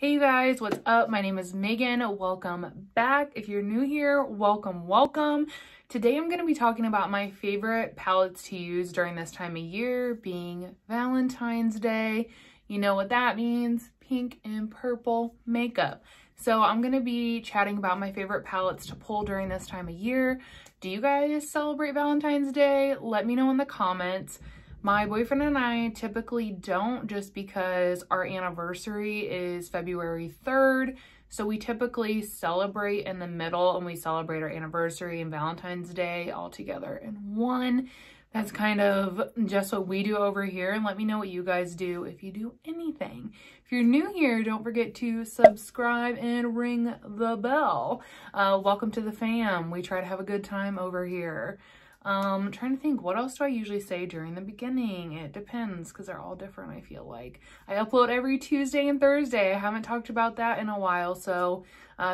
Hey you guys, what's up? My name is Megan. Welcome back. If you're new here, welcome. Today I'm going to be talking about my favorite palettes to use during this time of year, being Valentine's Day. You know what that means, pink and purple makeup. So I'm going to be chatting about my favorite palettes to pull during this time of year. Do you guys celebrate Valentine's Day? Let me know in the comments. My boyfriend and I typically don't, just because our anniversary is February 3rd. So we typically celebrate in the middle, and we celebrate our anniversary and Valentine's Day all together in one. That's kind of just what we do over here. And let me know what you guys do if you do anything. If you're new here, don't forget to subscribe and ring the bell. Welcome to the fam. We try to have a good time over here. I'm trying to think, what else do I usually say during the beginning? It depends, because they're all different, I feel like. I upload every Tuesday and Thursday. I haven't talked about that in a while, so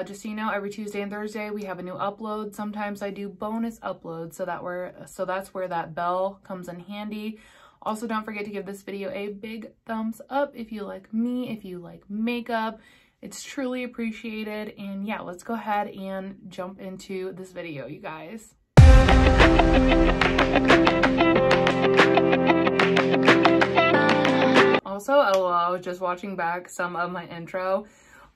just so you know, every Tuesday and Thursday we have a new upload. Sometimes I do bonus uploads, so that's where that bell comes in handy. Also, don't forget to give this video a big thumbs up if you like me, if you like makeup. It's truly appreciated. And yeah, let's go ahead and jump into this video, you guys. Also, LOL, I was just watching back some of my intro.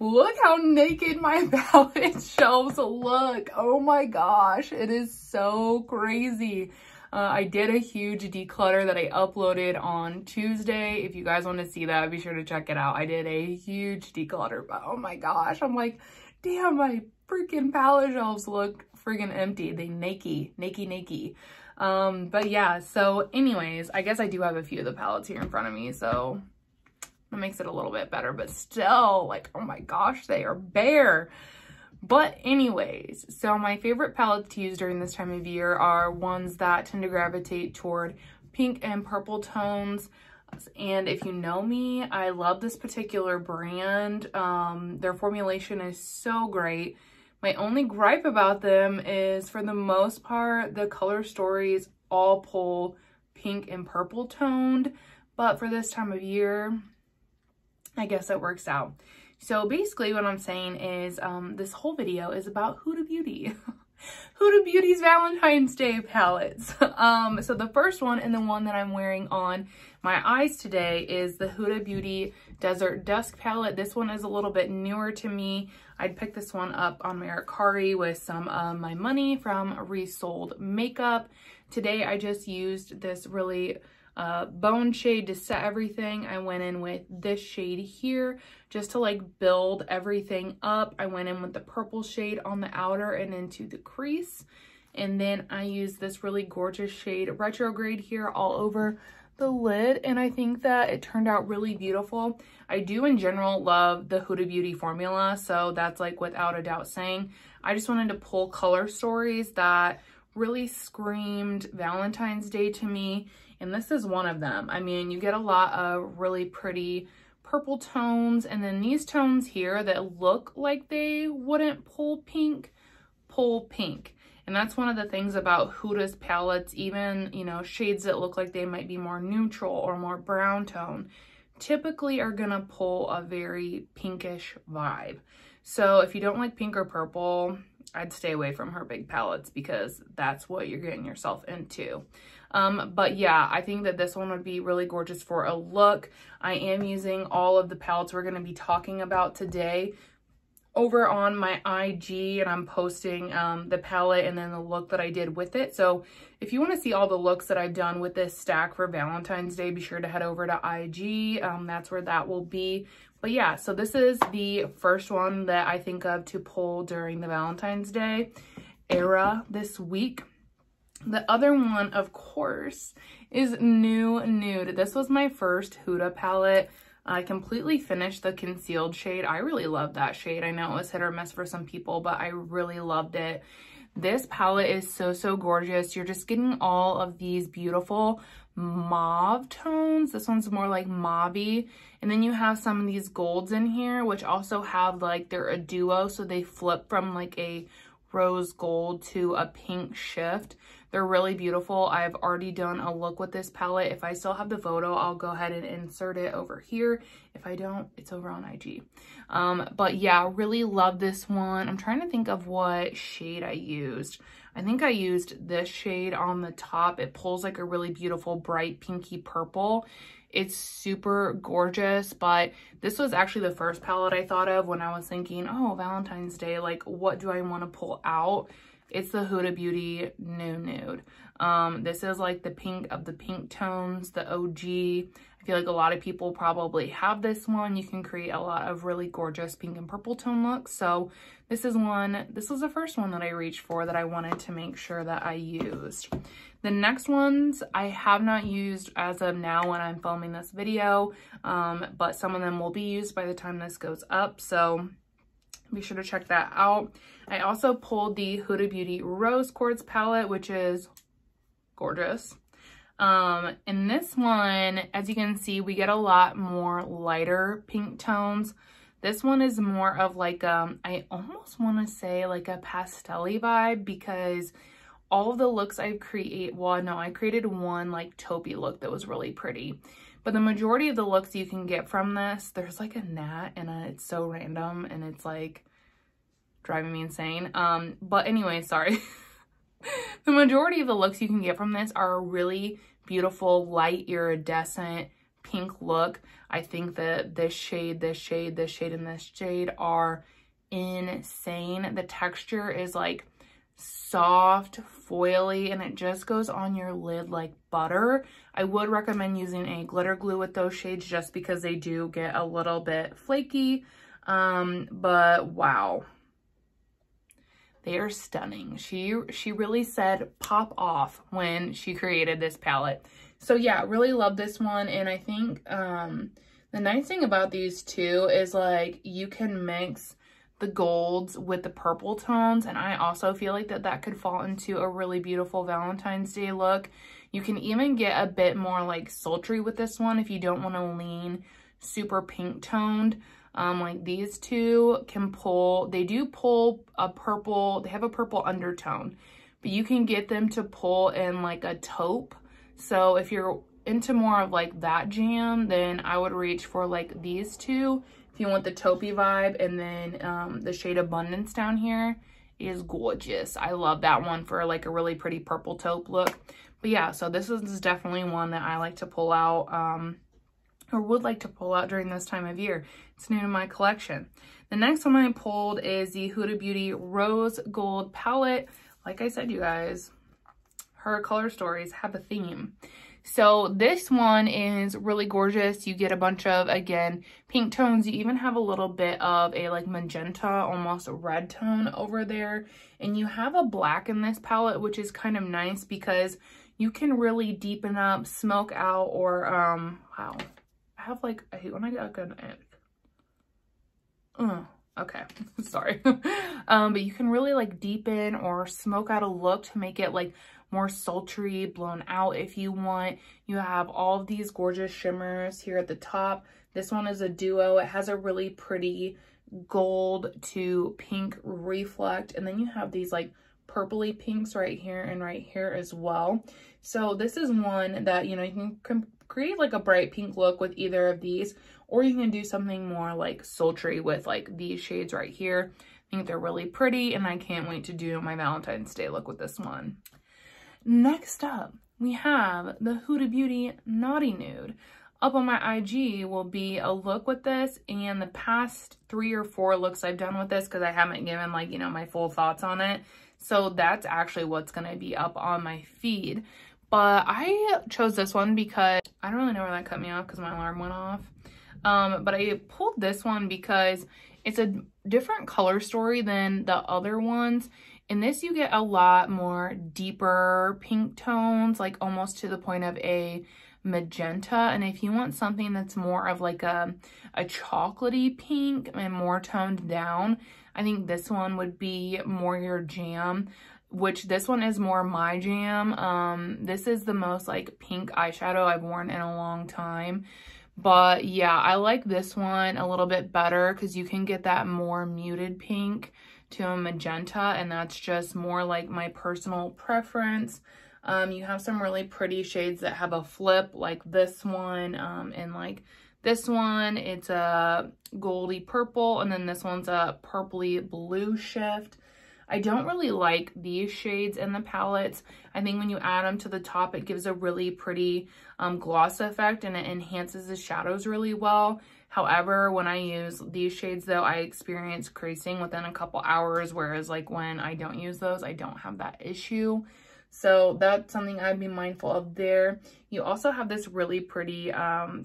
Look how naked my palette shelves look. Oh my gosh, it is so crazy. I did a huge declutter that I uploaded on Tuesday. If you guys want to see that, be sure to check it out. I did a huge declutter, but oh my gosh, I'm like, damn, my freaking palette shelves look friggin' empty. They naked. But yeah, so anyways, I guess I do have a few of the palettes here in front of me, so that makes it a little bit better, but still, like, oh my gosh, they are bare. But anyways, so my favorite palettes to use during this time of year are ones that tend to gravitate toward pink and purple tones. And if you know me, I love this particular brand. Their formulation is so great. My only gripe about them is, for the most part, the color stories all pull pink and purple toned. But for this time of year, I guess it works out. So basically what I'm saying is this whole video is about Huda Beauty. Huda Beauty's Valentine's Day palettes. So the first one, and the one that I'm wearing on my eyes today, is the Huda Beauty Desert Dusk palette. This one is a little bit newer to me. I'd picked this one up on Mercury with some of my money from resold makeup. Today I just used this really bone shade to set everything. I went in with this shade here just to like build everything up. I went in with the purple shade on the outer and into the crease. And then I used this really gorgeous shade Retrograde here all over the lid, and I think that it turned out really beautiful. I do in general love the Huda Beauty formula, so that's like without a doubt saying. I just wanted to pull color stories that really screamed Valentine's Day to me, and this is one of them. I mean, you get a lot of really pretty purple tones, and then these tones here that look like they wouldn't pull pink. And that's one of the things about Huda's palettes. Even, you know, shades that look like they might be more neutral or more brown tone typically are gonna pull a very pinkish vibe. So if you don't like pink or purple, I'd stay away from her big palettes, because that's what you're getting yourself into. But yeah, I think that this one would be really gorgeous for a look. I am using all of the palettes we're going to be talking about today over on my IG, and I'm posting the palette and then the look that I did with it. So if you want to see all the looks that I've done with this stack for Valentine's Day, be sure to head over to IG. That's where that will be. But yeah, so this is the first one that I think of to pull during the Valentine's Day era this week. The other one, of course, is Nude. This was my first Huda palette. I completely finished the concealed shade. I really love that shade. I know it was hit or miss for some people, but I really loved it. This palette is so gorgeous. You're just getting all of these beautiful mauve tones. This one's more like mauve-y. And then you have some of these golds in here, which also have like, they're a duo, so they flip from like a rose gold to a pink shift. They're really beautiful. I've already done a look with this palette. If I still have the photo, I'll go ahead and insert it over here. If I don't, it's over on IG. But yeah, really love this one. I'm trying to think of what shade I used. I think I used this shade on the top. It pulls like a really beautiful bright pinky purple. It's super gorgeous, but this was actually the first palette I thought of when I was thinking, oh, Valentine's Day, like what do I want to pull out? It's the Huda Beauty Nude. This is like the pink of the pink tones, the OG. I feel like a lot of people probably have this one. You can create a lot of really gorgeous pink and purple tone looks. So this was the first one that I reached for that I wanted to make sure that I used. The next ones I have not used as of now when I'm filming this video, but some of them will be used by the time this goes up. So be sure to check that out. I also pulled the Huda Beauty Rose Quartz palette, which is gorgeous. In this one, as you can see, we get a lot more lighter pink tones. This one is more of like, I almost want to say like a pastel-y vibe, because all of the looks I create, well, no, I created one like taupey look that was really pretty. But the majority of the looks you can get from this, there's like a gnat and it's so random and it's like driving me insane. But anyway, sorry. The majority of the looks you can get from this are a really beautiful, light, iridescent pink look. I think that this shade, this shade, this shade, and this shade are insane. The texture is like soft, foily, and it just goes on your lid like butter. I would recommend using a glitter glue with those shades just because they do get a little bit flaky. But wow. They are stunning. She really said pop off when she created this palette. So yeah, really love this one. And I think the nice thing about these two is like you can mix the golds with the purple tones. And I also feel like that could fall into a really beautiful Valentine's Day look. You can even get a bit more like sultry with this one if you don't want to lean super pink toned. Like these two can pull, they do pull a purple, they have a purple undertone, but you can get them to pull in like a taupe. So if you're into more of like that jam, then I would reach for like these two if you want the taupey vibe. And then the shade Abundance down here is gorgeous. I love that one for like a really pretty purple taupe look. But yeah, so this is definitely one that I like to pull out, or would like to pull out during this time of year. It's new to my collection. The next one I pulled is the Huda Beauty Rose Gold palette. Like I said, you guys, her color stories have a theme. So this one is really gorgeous. You get a bunch of, again, pink tones. You even have a little bit of a like magenta, almost red tone over there. And you have a black in this palette, which is kind of nice because you can really deepen up, smoke out, or, wow. I have like, I hate when I get a good okay, sorry. But you can really like deepen or smoke out a look to make it like more sultry, blown out if you want. You have all of these gorgeous shimmers here at the top. This one is a duo. It has a really pretty gold to pink reflect. And then you have these like purpley pinks right here and right here as well. So this is one that, you know, you can create like a bright pink look with either of these, or you can do something more like sultry with like these shades right here. I think they're really pretty, and I can't wait to do my Valentine's Day look with this one. Next up, we have the Huda Beauty Naughty Nude. Up on my IG will be a look with this, and the past 3 or 4 looks I've done with this because I haven't given like, you know, my full thoughts on it. So that's actually what's going to be up on my feed. But I chose this one because I don't really know where that cut me off because my alarm went off. But I pulled this one because it's a different color story than the other ones. In this, you get a lot more deeper pink tones, like almost to the point of a magenta. And if you want something that's more of like a chocolatey pink and more toned down, I think this one would be more your jam, which this one is more my jam. This is the most like pink eyeshadow I've worn in a long time. But yeah, I like this one a little bit better because you can get that more muted pink to a magenta, and that's just more like my personal preference. You have some really pretty shades that have a flip, like this one, and like this one, it's a goldy purple, and then this one's a purpley blue shift. I don't really like these shades in the palettes. I think when you add them to the top, it gives a really pretty gloss effect, and it enhances the shadows really well. However, when I use these shades though, I experience creasing within a couple hours, whereas like when I don't use those, I don't have that issue. So that's something I'd be mindful of there. You also have this really pretty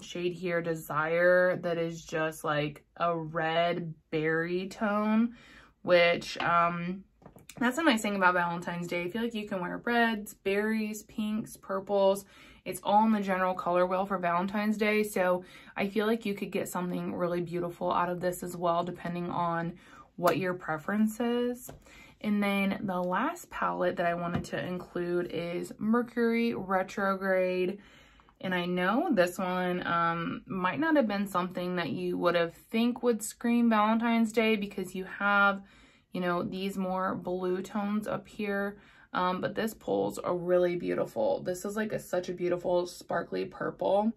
shade here, Desire, that is just like a red berry tone, which that's a nice thing about Valentine's Day. I feel like you can wear reds, berries, pinks, purples. It's all in the general color wheel for Valentine's Day. So I feel like you could get something really beautiful out of this as well, depending on what your preference is. And then the last palette that I wanted to include is Mercury Retrograde. And I know this one might not have been something that you would have think would scream Valentine's Day, because you have, you know, these more blue tones up here. But this pulls are really beautiful. This is like such a beautiful sparkly purple.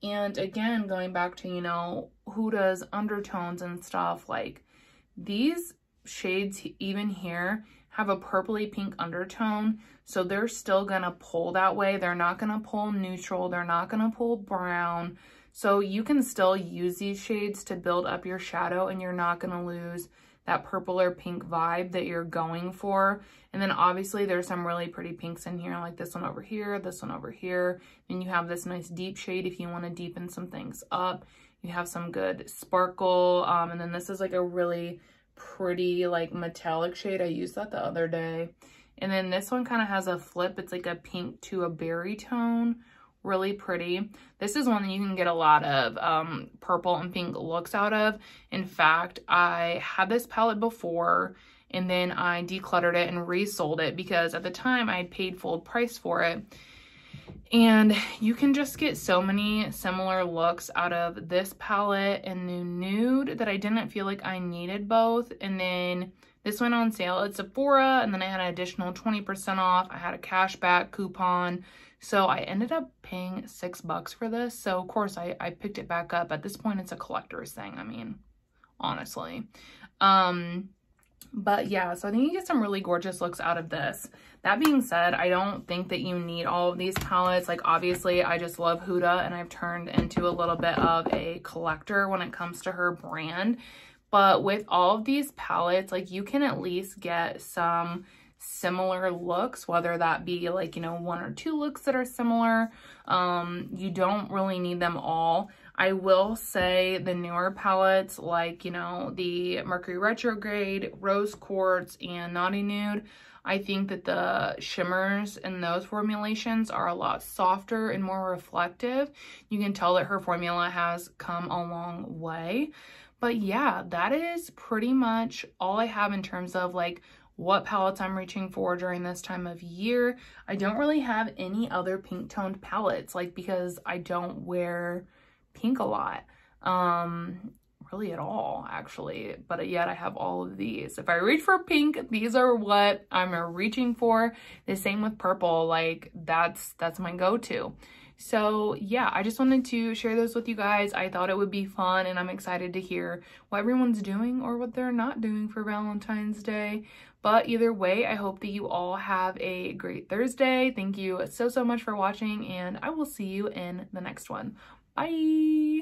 And again, going back to, you know, Huda's undertones and stuff, like these shades even here have a purpley pink undertone, so they're still gonna pull that way. They're not gonna pull neutral, they're not gonna pull brown, so you can still use these shades to build up your shadow, and you're not gonna lose that purple or pink vibe that you're going for. And then obviously there's some really pretty pinks in here, like this one over here, this one over here. And you have this nice deep shade if you want to deepen some things up. You have some good sparkle, and then this is like a really pretty like metallic shade. I used that the other day. And then this one kind of has a flip. It's like a pink to a berry tone. Really pretty. This is one that you can get a lot of purple and pink looks out of. In fact, I had this palette before, and then I decluttered it and resold it because at the time I had paid full price for it. And you can just get so many similar looks out of this palette and the Nude that I didn't feel like I needed both. And then this went on sale at Sephora, and then I had an additional 20% off. I had a cashback coupon. So I ended up paying $6 for this. So of course I picked it back up. At this point, it's a collector's thing. I mean, honestly. But yeah, so I think you get some really gorgeous looks out of this. That being said, I don't think that you need all of these palettes. Like obviously I just love Huda, and I've turned into a little bit of a collector when it comes to her brand. But with all of these palettes, like you can at least get some similar looks, whether that be like, you know, 1 or 2 looks that are similar. You don't really need them all. I will say the newer palettes, like, you know, the Mercury Retrograde, Rose Quartz, and Naughty Nude, I think that the shimmers in those formulations are a lot softer and more reflective. You can tell that her formula has come a long way. But yeah, that is pretty much all I have in terms of like what palettes I'm reaching for during this time of year. I don't really have any other pink toned palettes, like, because I don't wear pink a lot, really at all actually, but yet I have all of these. If I reach for pink, these are what I'm reaching for. The same with purple, like that's my go-to. So yeah, I just wanted to share those with you guys. I thought it would be fun, and I'm excited to hear what everyone's doing or what they're not doing for Valentine's Day. But either way, I hope that you all have a great Thursday. Thank you so much for watching, and I will see you in the next one. Bye!